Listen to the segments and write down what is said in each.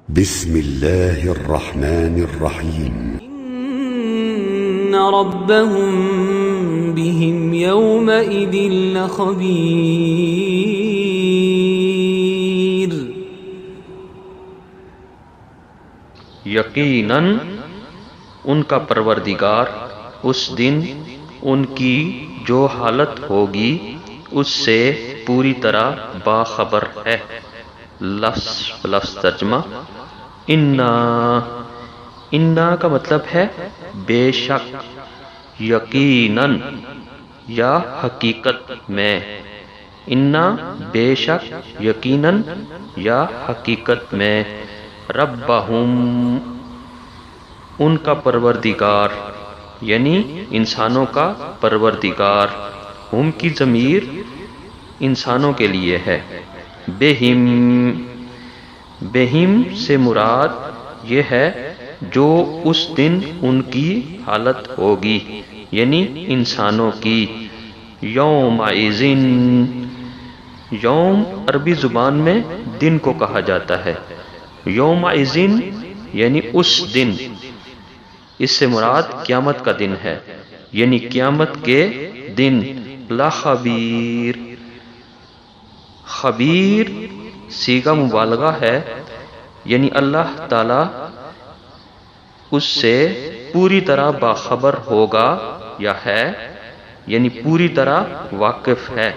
بسم الله الرحمن الرحيم إن ربهم بهم يومئذ لخبير یقیناً ان کا پروردگار اس دن ان کی جو حالت ہوگی اس سے پوری طرح باخبر ہے۔ لفظ لفظ ترجمہ انا کا مطلب ہے بے شک، یقیناً یا حقیقت میں، انا بے شک، یقیناً یا حقیقت میں، ربہم ان کا پروردگار یعنی انسانوں کا پروردگار، ہم کی ضمیر انسانوں کے لیے ہے، بہم سے مراد یہ ہے جو اس دن ان کی حالت ہوگی یعنی انسانوں کی۔ یوم عربی زبان میں دن کو کہا جاتا ہے، یومئذ یعنی اس دن، اس سے مراد قیامت کا دن ہے، یعنی قیامت کے دن۔ لخبیر، خبیر صیغہ مبالغہ ہے، یعنی اللہ تعالی اس سے پوری طرح باخبر ہوگا یا ہے، یعنی پوری طرح واقف ہے،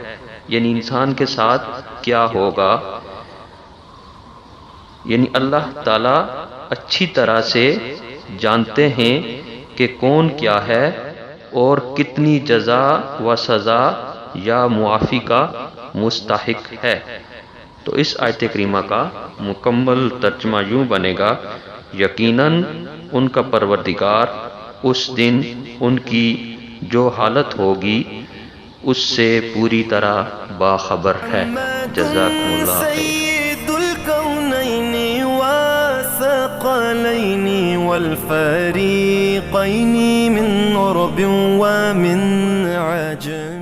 یعنی انسان کے ساتھ کیا ہوگا، یعنی اللہ تعالی اچھی طرح سے جانتے ہیں کہ کون کیا ہے اور کتنی جزا و سزا یا معافی کا مستحق ہے۔ تو اس آیت کریمہ کا مکمل ترجمہ یوں بنے گا، یقیناً ان کا پروردگار اس دن ان کی جو حالت ہوگی اس سے پوری طرح باخبر ہے۔ جزاکم اللہ خیر۔ الثقلين والفريقين من عرب ومن عجم